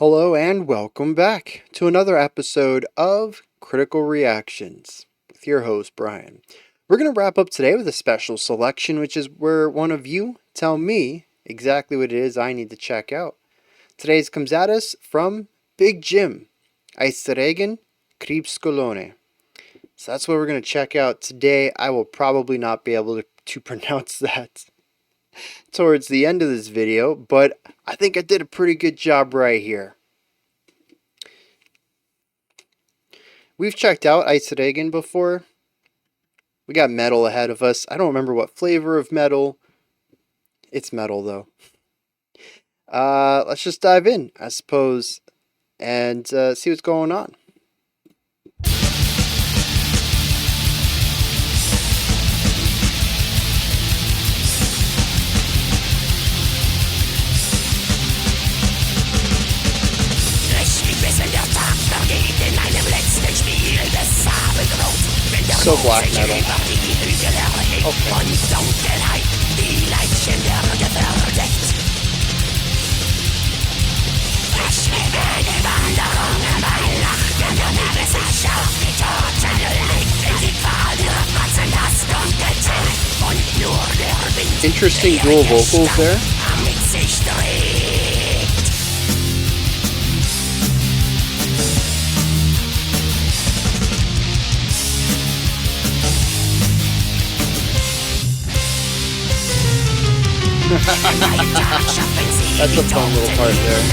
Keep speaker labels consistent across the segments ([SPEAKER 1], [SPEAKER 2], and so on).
[SPEAKER 1] Hello and welcome back to another episode of Critical Reactions with your host, Bryan. We're going to wrap up today with a special selection, which is where one of you tell me exactly what it is I need to check out. Today's comes at us from Big Jim, Eisregen, Krebskolonie. So that's what we're going to check out today. I will probably not be able to pronounce that towards the end of this video, but I think I did a pretty good job right here. We've checked out Eisregen before. We got metal ahead of us. I don't remember what flavor of metal. It's metal though. Let's just dive in, I suppose, and see what's going on. So black metal. Okay. Interesting dual vocals there. That's a fun little part there.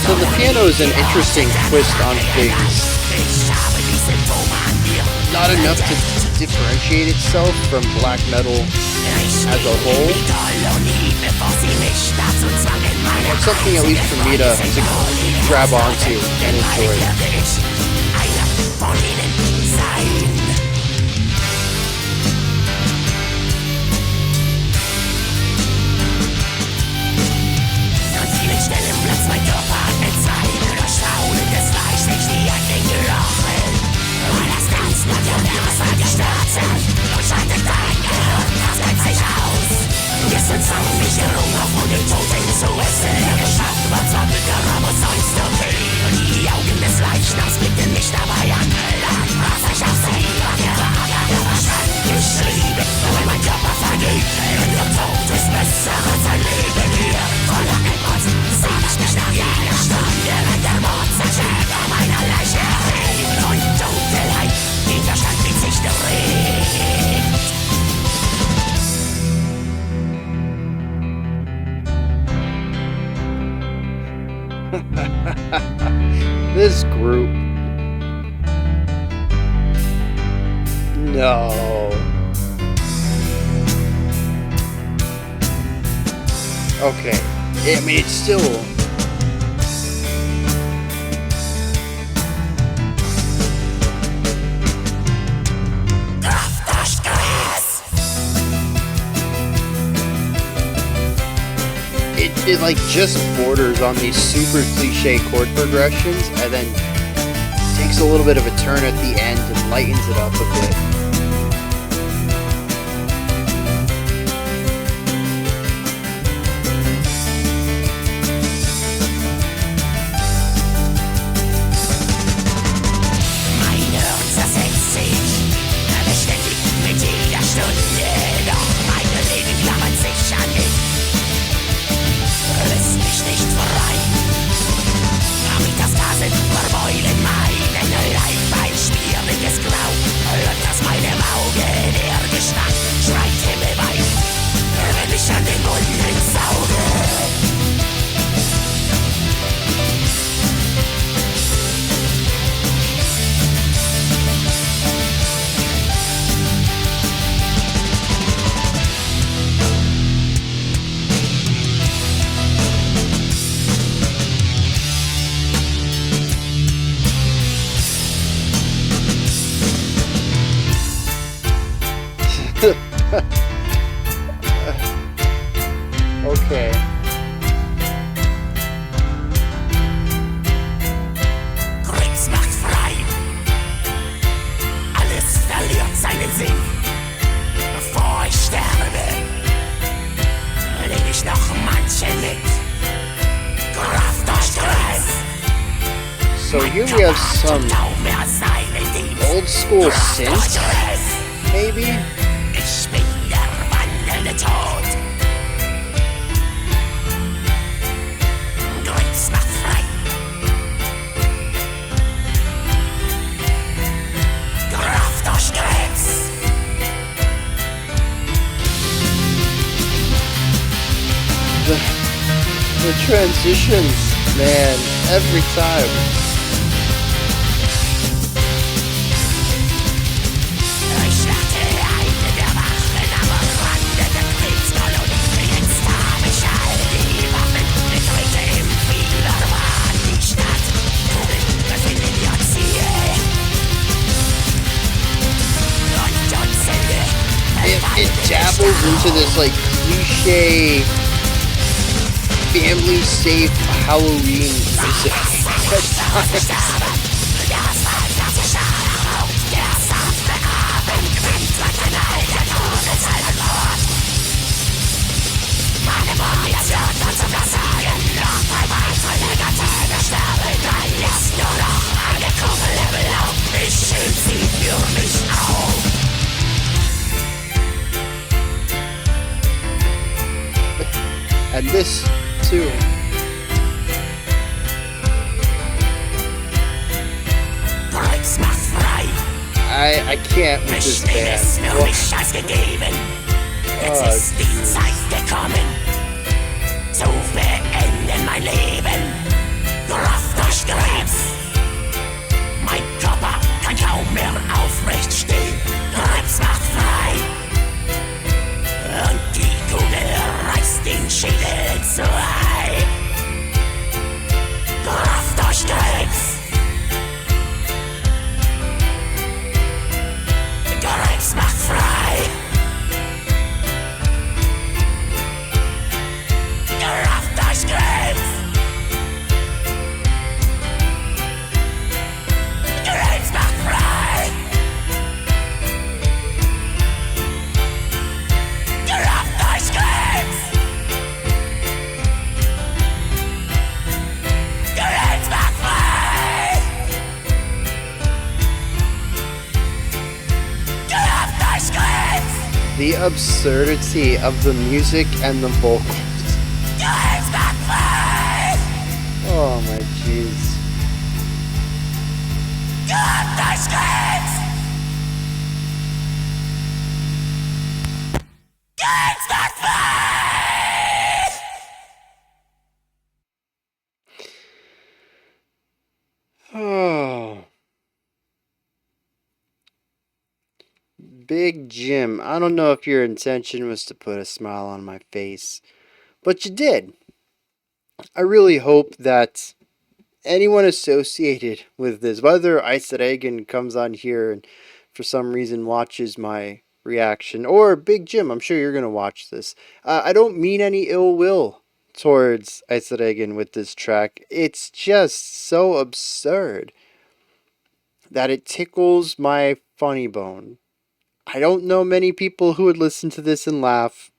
[SPEAKER 1] So the piano is an interesting twist on things. Not enough to differentiate itself from black metal as a whole. But something at least for me to grab onto and enjoy. This group. No. Okay. I mean, it's still... It like just borders on these super cliche chord progressions and then takes a little bit of a turn at the end and lightens it up a bit.
[SPEAKER 2] Verbeul in meinen Leib ein schwieriges Grau. Hört das mal
[SPEAKER 1] Okay.
[SPEAKER 2] Krebs macht frei, alles verliert seinen Sinn. Bevor ich sterbe, leg ich noch manche mit. Kraft durch Krebs.
[SPEAKER 1] So here we have some old school synth, maybe?
[SPEAKER 2] Ich bin der wandelnde Tod. Krebs macht frei. Kraft durch Krebs.
[SPEAKER 1] The transitions, man, every time.
[SPEAKER 2] Ich dachte, eine der Wachen am Rande der Krebskolonie. Jetzt habe ich all die Waffen, betrete im Fieberwahn die Stadt. Kugeln befinden ihr Ziel. Und Dutzende
[SPEAKER 1] It dabbles into this like cliche family safe Halloween music at times. And this too. I can't with this band.
[SPEAKER 2] Nur mich als gegeben. Jetzt ist die Zeit gekommen, zu beenden mein Leben. Kraft durch Krebs. Mein Körper kann kaum mehr aufrecht stehen. Krebs macht frei. Und die Kugel reißt den Schädel zwei. Kraft durch Krebs. Krebs macht frei. Kraft durch Krebs. Krebs macht frei. Kraft durch Krebs. Krebs macht frei. Kraft durch Krebs.
[SPEAKER 1] The absurdity of the music and the vocals.
[SPEAKER 2] Krebs macht frei.
[SPEAKER 1] Oh my jeez.
[SPEAKER 2] Kraft durch Krebs. Krebs macht frei.
[SPEAKER 1] Oh. Big Jim, I don't know if your intention was to put a smile on my face, but you did. I really hope that anyone associated with this, whether Eisregen comes on here and for some reason watches my reaction, or Big Jim, I'm sure you're going to watch this. I don't mean any ill will towards Eisregen with this track. It's just so absurd that it tickles my funny bone. I don't know many people who would listen to this and laugh.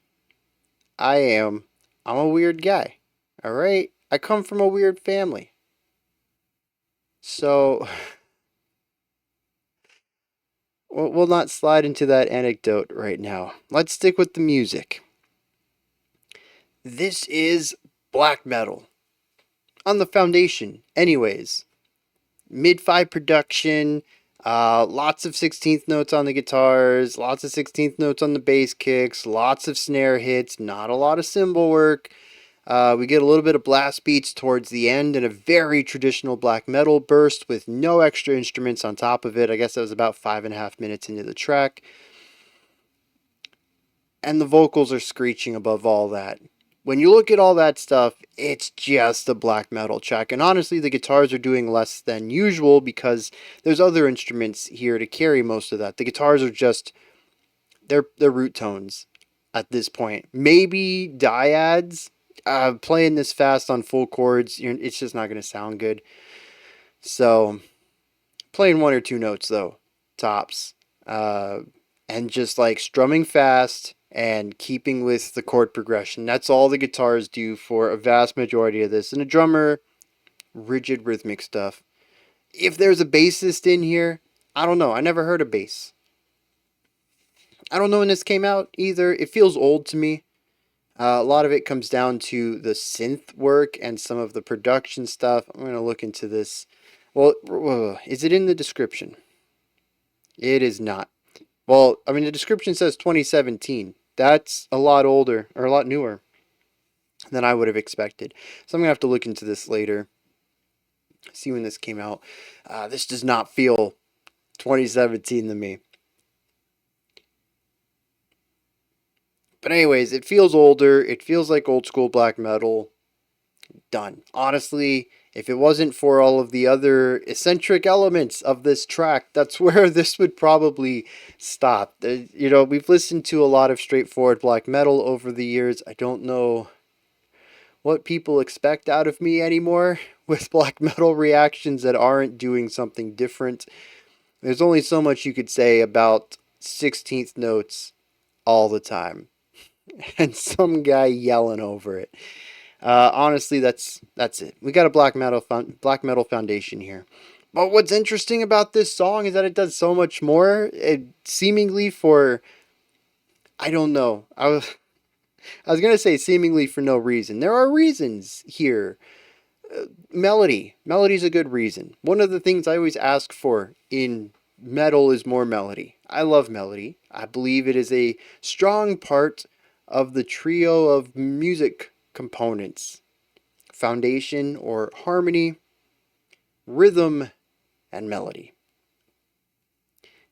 [SPEAKER 1] I'm a weird guy. Alright? I come from a weird family. So, we'll not slide into that anecdote right now. Let's stick with the music. This is black metal. On the foundation, anyways. Mid-5 production, lots of 16th notes on the guitars, lots of 16th notes on the bass kicks, lots of snare hits, not a lot of cymbal work. We get a little bit of blast beats towards the end and a very traditional black metal burst with no extra instruments on top of it. I guess that was about 5.5 minutes into the track. And the vocals are screeching above all that. When you look at all that stuff, it's just a black metal track. And honestly, the guitars are doing less than usual because there's other instruments here to carry most of that. The guitars are just they're root tones at this point. Maybe dyads. Playing this fast on full chords, it's just not going to sound good. So playing one or two notes though, tops, and just like strumming fast and keeping with the chord progression. That's all the guitars do for a vast majority of this. And a drummer, rigid rhythmic stuff. If there's a bassist in here, I don't know. I never heard a bass. I don't know when this came out either. It feels old to me. A lot of it comes down to the synth work and some of the production stuff. I'm going to look into this. Well, is it in the description? It is not. Well, I mean, the description says 2017. That's a lot older, or a lot newer than I would have expected. So I'm going to have to look into this later, see when this came out. This does not feel 2017 to me. But anyways, it feels older. It feels like old school black metal. Done. Honestly, if it wasn't for all of the other eccentric elements of this track, that's where this would probably stop. We've listened to a lot of straightforward black metal over the years. I don't know what people expect out of me anymore with black metal reactions that aren't doing something different. There's only so much you could say about 16th notes all the time and some guy yelling over it. Honestly, that's it. We got a black metal foundation here. But what's interesting about this song is that it does so much more. It seemingly for, I don't know. I was gonna say seemingly for no reason. There are reasons here. Melody's a good reason. One of the things I always ask for in metal is more melody. I love melody. I believe it is a strong part of the trio of music components: foundation or harmony, rhythm, and melody.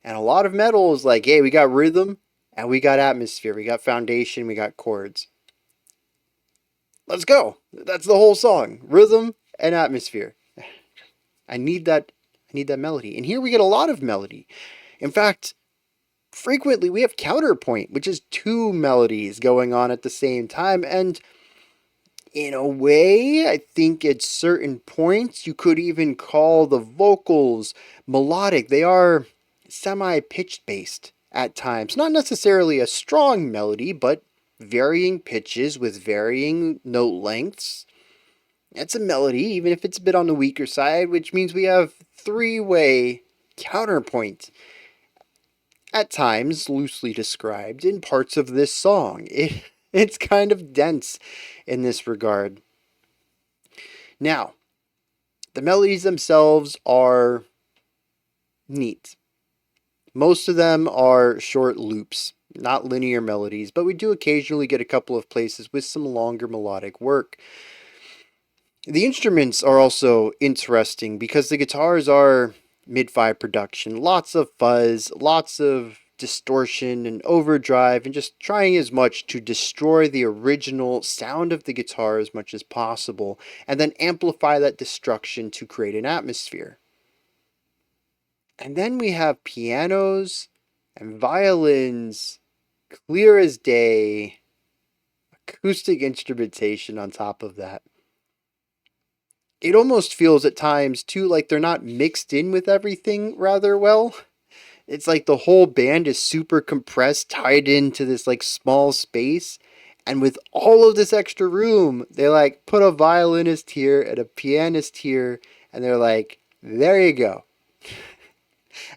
[SPEAKER 1] And a lot of metal is like, hey, we got rhythm and we got atmosphere, we got foundation, we got chords. Let's go. That's the whole song. Rhythm and atmosphere. I need that melody. And here we get a lot of melody. In fact, frequently we have counterpoint, which is two melodies going on at the same time. And in a way, I think at certain points you could even call the vocals melodic. They are semi-pitched based at times. Not necessarily a strong melody, but varying pitches with varying note lengths. That's a melody, even if it's a bit on the weaker side, which means we have three-way counterpoint. At times, loosely described in parts of this song. It's kind of dense in this regard. Now, the melodies themselves are neat. Most of them are short loops, not linear melodies, but we do occasionally get a couple of places with some longer melodic work. The instruments are also interesting because the guitars are mid-5 production, lots of fuzz, lots of distortion and overdrive, and just trying as much to destroy the original sound of the guitar as much as possible, and then amplify that destruction to create an atmosphere. And then we have pianos and violins, clear as day, acoustic instrumentation on top of that. It almost feels at times too like they're not mixed in with everything rather well. It's like the whole band is super compressed, tied into this like small space. And with all of this extra room, they like put a violinist here and a pianist here. And they're like, there you go.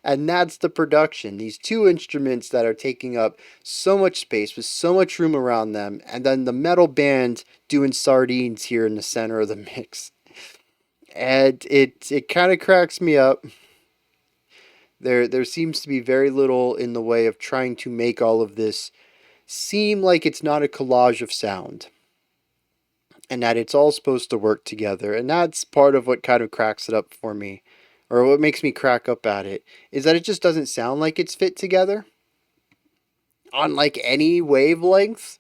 [SPEAKER 1] And that's the production. These two instruments that are taking up so much space with so much room around them. And then the metal band doing sardines here in the center of the mix. And it kind of cracks me up. There seems to be very little in the way of trying to make all of this seem like it's not a collage of sound. And that it's all supposed to work together. And that's part of what kind of cracks it up for me. Or what makes me crack up at it. Is that it just doesn't sound like it's fit together. On like any wavelength.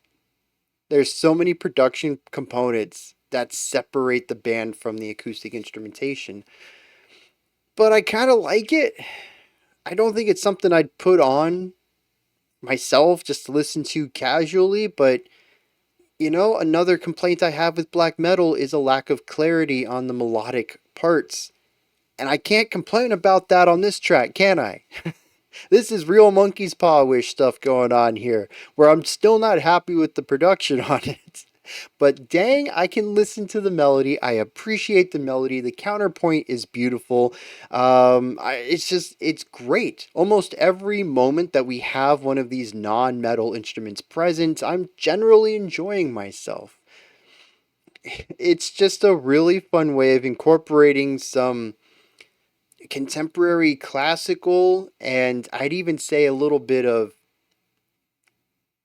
[SPEAKER 1] There's so many production components that separate the band from the acoustic instrumentation. But I kind of like it. I don't think it's something I'd put on myself just to listen to casually, but another complaint I have with black metal is a lack of clarity on the melodic parts. And I can't complain about that on this track, can I? This is real monkey's paw wish stuff going on here, where I'm still not happy with the production on it. But dang, I can listen to the melody. I appreciate the melody. The counterpoint is beautiful. It's great. Almost every moment that we have one of these non-metal instruments present, I'm generally enjoying myself. It's just a really fun way of incorporating some contemporary classical, and I'd even say a little bit of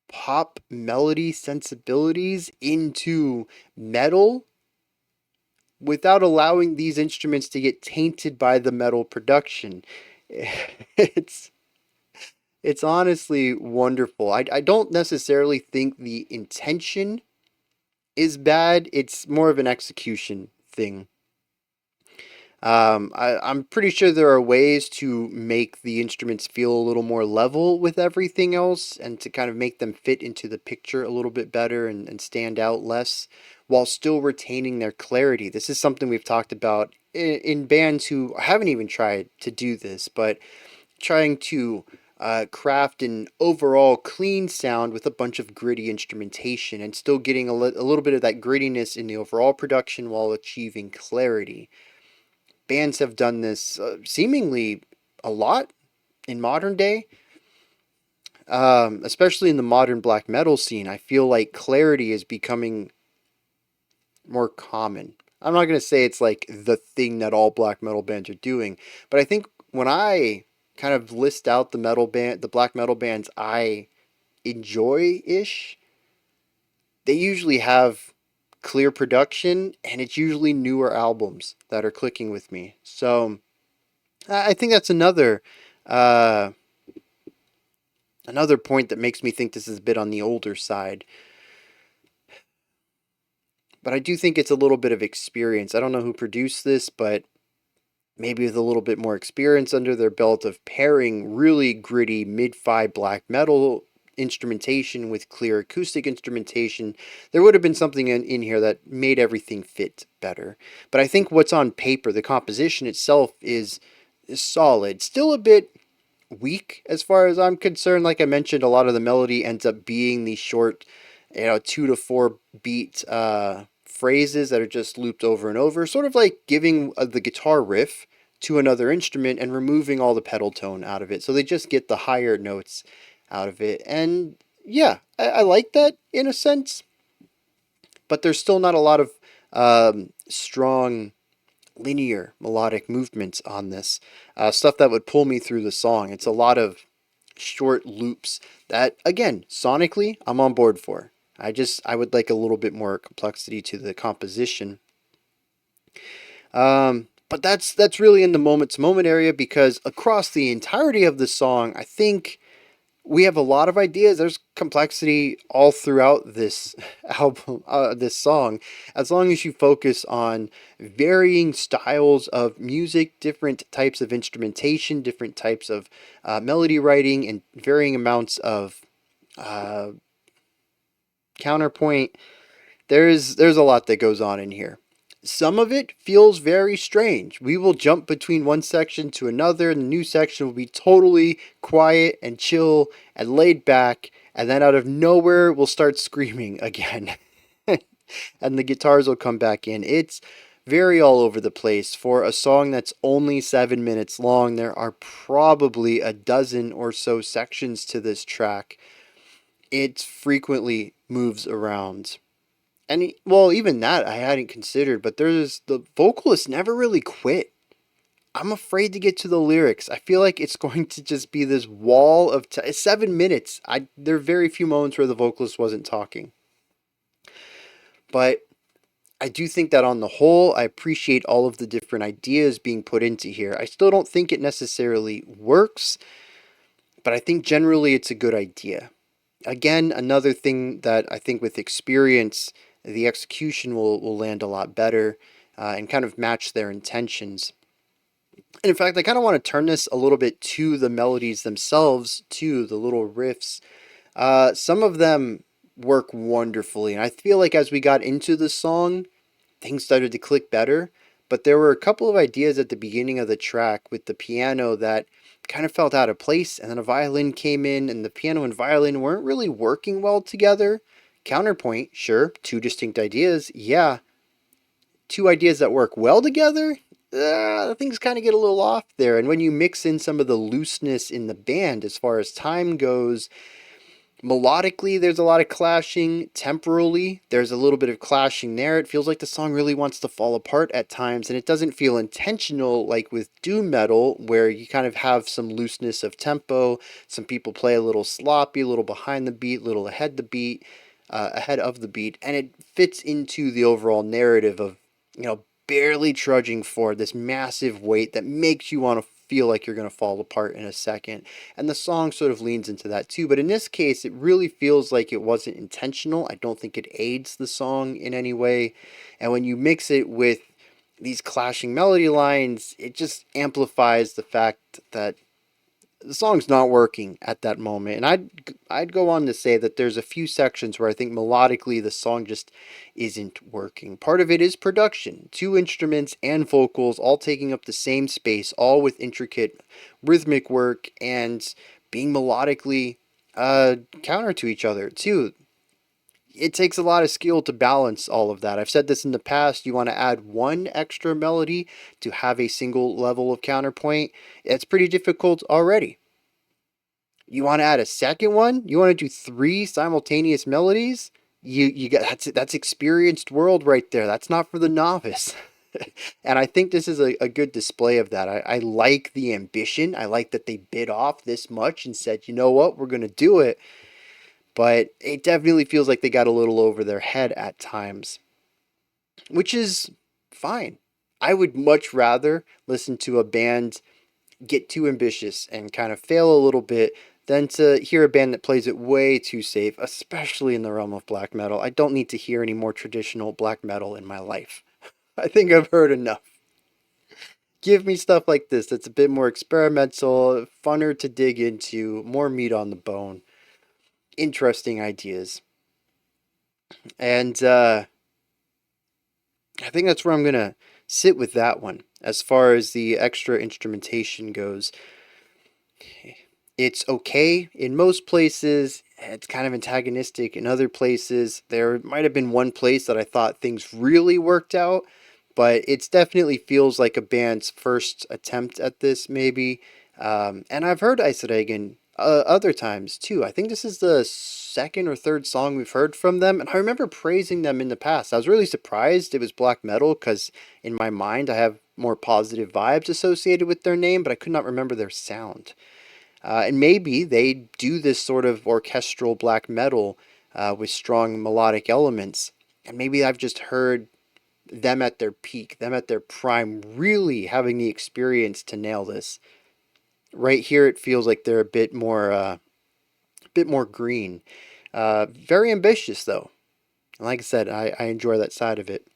[SPEAKER 1] pop melody sensibilities into metal without allowing these instruments to get tainted by the metal production. It's it's honestly wonderful. I don't necessarily think the intention is bad. It's more of an execution thing. I'm pretty sure there are ways to make the instruments feel a little more level with everything else and to kind of make them fit into the picture a little bit better and stand out less while still retaining their clarity. This is something we've talked about in bands who haven't even tried to do this, but trying to craft an overall clean sound with a bunch of gritty instrumentation and still getting a little bit of that grittiness in the overall production while achieving clarity. Bands have done this seemingly a lot in modern day, especially in the modern black metal scene. I feel like clarity is becoming more common. I'm not going to say it's like the thing that all black metal bands are doing, but I think when I kind of list out the black metal bands I enjoy ish, they usually have clear production and it's usually newer albums that are clicking with me. So I think that's uh, another point that makes me think this is a bit on the older side. But I do think it's a little bit of experience. I don't know who produced this, but maybe with a little bit more experience under their belt of pairing really gritty mid-fi black metal instrumentation with clear acoustic instrumentation, there would have been something in here that made everything fit better. But I think what's on paper, the composition itself is solid. Still a bit weak as far as I'm concerned. Like I mentioned, a lot of the melody ends up being these short, 2 to 4 beat phrases that are just looped over and over, sort of like giving the guitar riff to another instrument and removing all the pedal tone out of it. So they just get the higher notes out of it. And yeah, I like that in a sense, but there's still not a lot of strong linear melodic movements on this stuff that would pull me through the song. It's a lot of short loops that, again, sonically, I'm on board for. I would like a little bit more complexity to the composition. But that's really in the moment to moment area, because across the entirety of the song, I think we have a lot of ideas. There's complexity all throughout this album, this song, as long as you focus on varying styles of music, different types of instrumentation, different types of melody writing, and varying amounts of uh, counterpoint. There's a lot that goes on in here. Some of it feels very strange. We will jump between one section to another, and the new section will be totally quiet and chill and laid back, and then out of nowhere we'll start screaming again. And the guitars will come back in. It's very all over the place. For a song that's only 7 minutes long, there are probably a dozen or so sections to this track. It frequently moves around. And well, even that I hadn't considered, but there's the vocalist never really quit. I'm afraid to get to the lyrics. I feel like it's going to just be this wall of 7 minutes. There are very few moments where the vocalist wasn't talking. But I do think that on the whole, I appreciate all of the different ideas being put into here. I still don't think it necessarily works, but I think generally it's a good idea. Again, another thing that I think with experience, the execution will land a lot better and kind of match their intentions. And in fact, I kind of want to turn this a little bit to the melodies themselves, to the little riffs. Some of them work wonderfully, and I feel like as we got into the song, things started to click better. But there were a couple of ideas at the beginning of the track with the piano that kind of felt out of place, and then a violin came in, and the piano and violin weren't really working well together. Counterpoint, sure, two distinct ideas, yeah. Two ideas that work well together, things kind of get a little off there. And when you mix in some of the looseness in the band as far as time goes, melodically, there's a lot of clashing. Temporally, there's a little bit of clashing there. It feels like the song really wants to fall apart at times, and it doesn't feel intentional like with doom metal, where you kind of have some looseness of tempo. Some people play a little sloppy, a little behind the beat, a little ahead of the beat, and it fits into the overall narrative of, barely trudging forward, this massive weight that makes you want to feel like you're going to fall apart in a second. And the song sort of leans into that too. But in this case, it really feels like it wasn't intentional. I don't think it aids the song in any way. And when you mix it with these clashing melody lines, it just amplifies the fact that the song's not working at that moment. And I'd go on to say that there's a few sections where I think melodically the song just isn't working. Part of it is production. Two instruments and vocals all taking up the same space, all with intricate rhythmic work and being melodically counter to each other too. It takes a lot of skill to balance all of that. I've said this in the past. You want to add one extra melody to have a single level of counterpoint. It's pretty difficult already. You want to add a second one? You want to do three simultaneous melodies? You got that's experienced world right there. That's not for the novice. And I think this is a good display of that. I like the ambition. I like that they bit off this much and said, you know what, we're going to do it. But it definitely feels like they got a little over their head at times, which is fine. I would much rather listen to a band get too ambitious and kind of fail a little bit than to hear a band that plays it way too safe, especially in the realm of black metal. I don't need to hear any more traditional black metal in my life. I think I've heard enough. Give me stuff like this that's a bit more experimental, funner to dig into, more meat on the bone, interesting ideas. And I think that's where I'm going to sit with that one. As far as the extra instrumentation goes, it's okay in most places. It's kind of antagonistic in other places. There might have been one place that I thought things really worked out, but it definitely feels like a band's first attempt at this, maybe. And I've heard Eisregen other times too. I think this is the second or third song we've heard from them, and I remember praising them in the past. I was really surprised it was black metal because in my mind I have more positive vibes associated with their name, but I could not remember their sound. And maybe they do this sort of orchestral black metal with strong melodic elements, and maybe I've just heard them at their peak, them at their prime, really having the experience to nail this. Right here, it feels like they're a bit more green. Very ambitious, though. Like I said, I enjoy that side of it.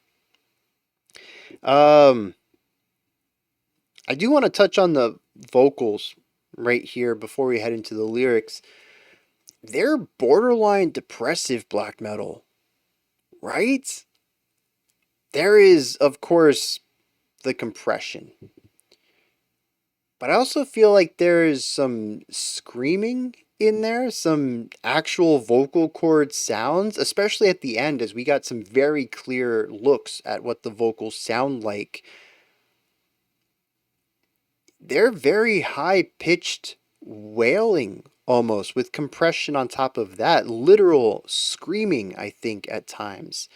[SPEAKER 1] I do want to touch on the vocals right here before we head into the lyrics. They're borderline depressive black metal, right? There is, of course, the compression. But I also feel like there is some screaming in there, some actual vocal cord sounds, especially at the end as we got some very clear looks at what the vocals sound like. They're very high pitched wailing almost with compression on top of that. Literal screaming, I think, at times.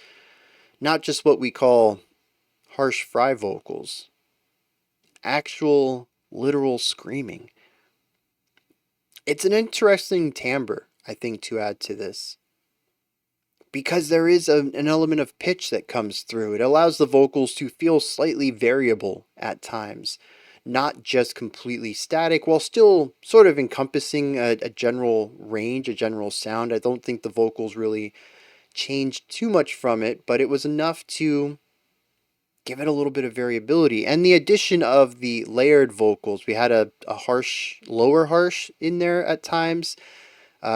[SPEAKER 1] Not just what we call harsh fry vocals. Actual literal screaming. It's an interesting timbre, I think, to add to this. Because there is an element of pitch that comes through. It allows the vocals to feel slightly variable at times. Not just completely static, while still sort of encompassing a general range, a general sound. I don't think the vocals really changed too much from it, but it was enough to give it a little bit of variability. And the addition of the layered vocals, we had a harsh, lower harsh in there at times,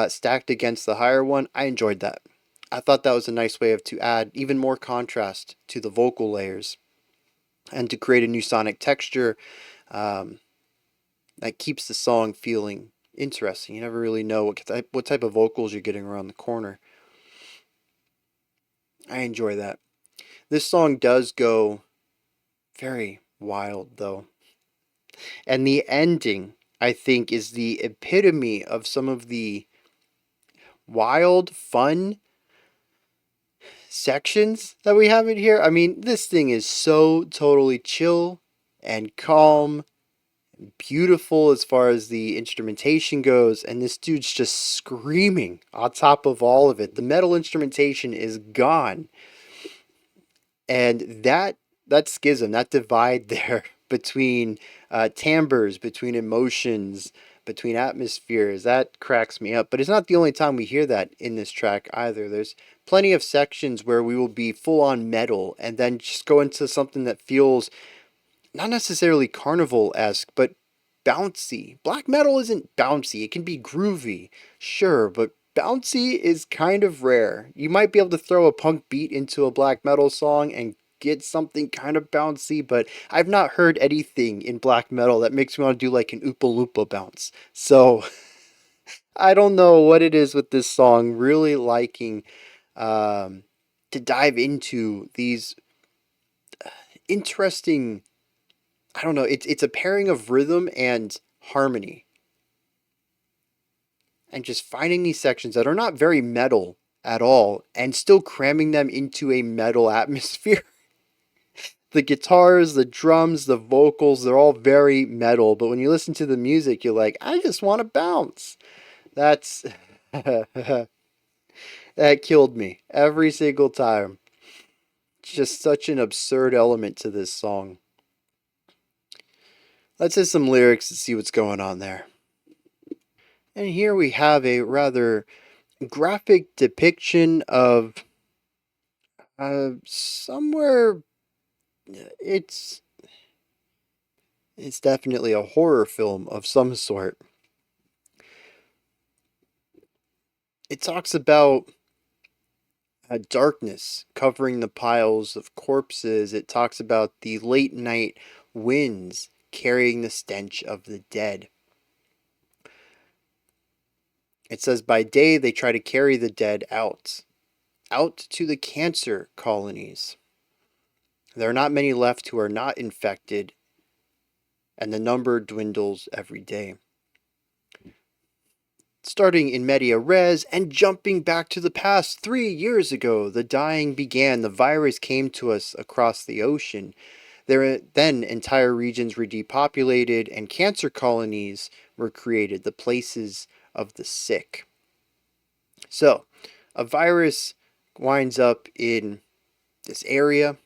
[SPEAKER 1] stacked against the higher one. I enjoyed that. I thought that was a nice way to add even more contrast to the vocal layers and to create a new sonic texture um, that keeps the song feeling interesting. You never really know what type of vocals you're getting around the corner. I enjoy that. This song does go very wild, though. And the ending, I think, is the epitome of some of the wild, fun sections that we have in here. I mean, this thing is so totally chill and calm, beautiful as far as the instrumentation goes, and this dude's just screaming on top of all of it. The metal instrumentation is gone. And that schism, that divide there between timbres, between emotions, between atmospheres, that cracks me up. But it's not the only time we hear that in this track either. There's plenty of sections where we will be full on metal and then just go into something that feels not necessarily carnival-esque, but bouncy. Black metal isn't bouncy. It can be groovy, sure, but bouncy is kind of rare. You might be able to throw a punk beat into a black metal song and get something kind of bouncy, but I've not heard anything in black metal that makes me want to do like an Oopa Loopa bounce. So I don't know what it is with this song. Really liking to dive into these interesting, I don't know, it's a pairing of rhythm and harmony. And just finding these sections that are not very metal at all and still cramming them into a metal atmosphere. The guitars, the drums, the vocals, they're all very metal, but when you listen to the music, you're like, I just want to bounce. That's that killed me every single time. It's just such an absurd element to this song. Let's hit some lyrics and see what's going on there. And here we have a rather graphic depiction of somewhere it's definitely a horror film of some sort. It talks about a darkness covering the piles of corpses. It talks about the late night winds carrying the stench of the dead. It says by day they try to carry the dead out to the cancer colonies. There are not many left who are not infected, and the number dwindles every day. Starting in media res and jumping back to the past 3 years ago, the dying began. The virus came to us across the ocean. Then entire regions were depopulated and cancer colonies were created, the places of the sick. So, a virus winds up in this area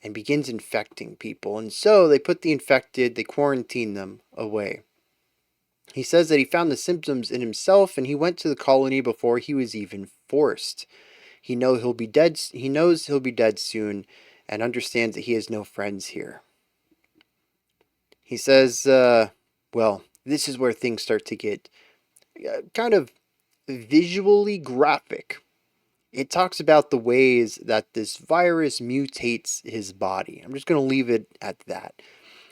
[SPEAKER 1] and begins infecting people. And so they put the infected, they quarantine them away. He says that he found the symptoms in himself and he went to the colony before he was even forced. He knows he'll be dead soon and understands that he has no friends here. He says, well, this is where things start to get kind of visually graphic. It talks about the ways that this virus mutates his body. I'm just going to leave it at that.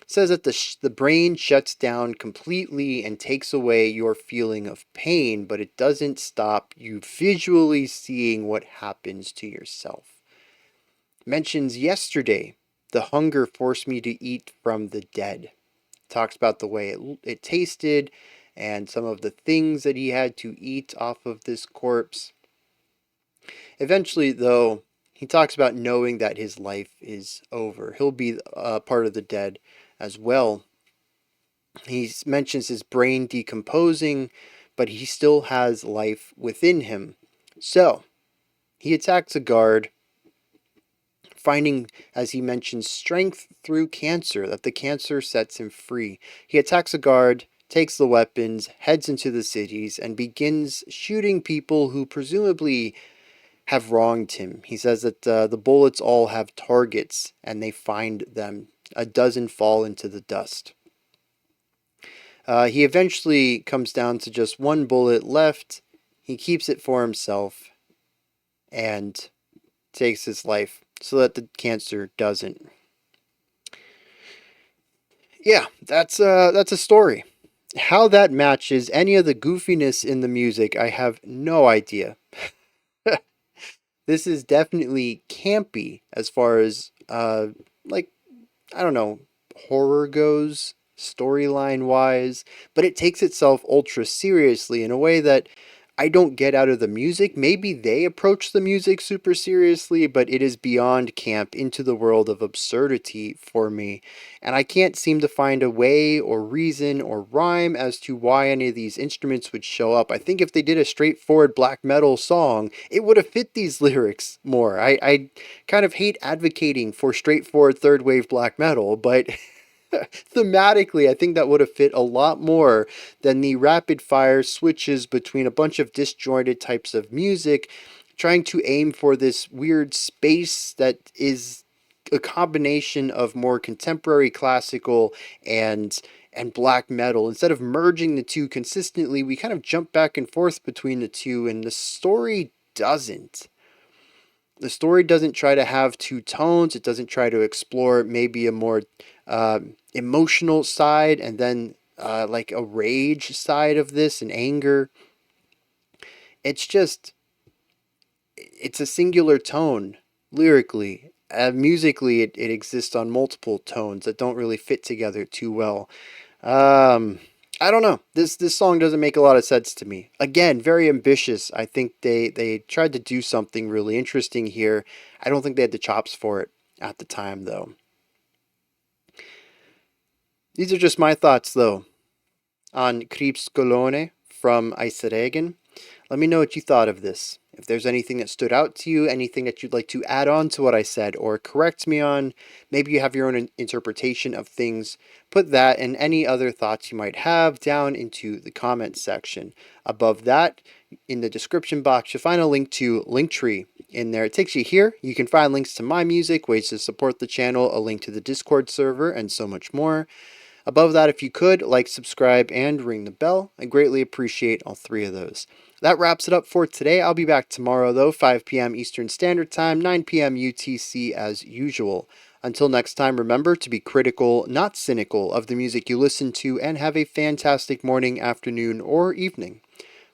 [SPEAKER 1] It says that the brain shuts down completely and takes away your feeling of pain, but it doesn't stop you visually seeing what happens to yourself. Mentions yesterday, the hunger forced me to eat from the dead. Talks about the way it tasted and some of the things that he had to eat off of this corpse. Eventually, though, he talks about knowing that his life is over. He'll be part of the dead as well. He mentions his brain decomposing, but he still has life within him. So, he attacks a guard, finding, as he mentions, strength through cancer, that the cancer sets him free. He attacks a guard, takes the weapons, heads into the cities, and begins shooting people who presumably have wronged him. He says that the bullets all have targets and they find them. A dozen fall into the dust. He eventually comes down to just one bullet left. He keeps it for himself and takes his life so that the cancer doesn't. Yeah, that's a story. How that matches any of the goofiness in the music, I have no idea. This is definitely campy as far as like, I don't know, horror goes, storyline wise, but it takes itself ultra seriously in a way that I don't get out of the music. Maybe they approach the music super seriously, but it is beyond camp into the world of absurdity for me. And I can't seem to find a way or reason or rhyme as to why any of these instruments would show up. I think if they did a straightforward black metal song, it would have fit these lyrics more. I kind of hate advocating for straightforward third wave black metal, but thematically, I think that would have fit a lot more than the rapid fire switches between a bunch of disjointed types of music, trying to aim for this weird space that is a combination of more contemporary classical and black metal. Instead of merging the two consistently, we kind of jump back and forth between the two, and the story doesn't. The story doesn't try to have two tones. It doesn't try to explore maybe a more emotional side and then like a rage side of this and anger. It's just, it's a singular tone lyrically. Musically, it exists on multiple tones that don't really fit together too well. I don't know. This song doesn't make a lot of sense to me. Again, very ambitious. I think they tried to do something really interesting here. I don't think they had the chops for it at the time, though. These are just my thoughts, though, on Krebskolonie from Eisregen. Let me know what you thought of this. If there's anything that stood out to you, anything that you'd like to add on to what I said or correct me on, maybe you have your own interpretation of things, put that and any other thoughts you might have down into the comments section. Above that, in the description box, you'll find a link to Linktree. In there, it takes you here. You can find links to my music, ways to support the channel, a link to the Discord server, and so much more. Above that, if you could, like, subscribe, and ring the bell. I greatly appreciate all three of those. That wraps it up for today. I'll be back tomorrow, though, 5 p.m. Eastern Standard Time, 9 p.m. UTC as usual. Until next time, remember to be critical, not cynical, of the music you listen to, and have a fantastic morning, afternoon, or evening,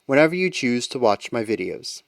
[SPEAKER 1] whenever you choose to watch my videos.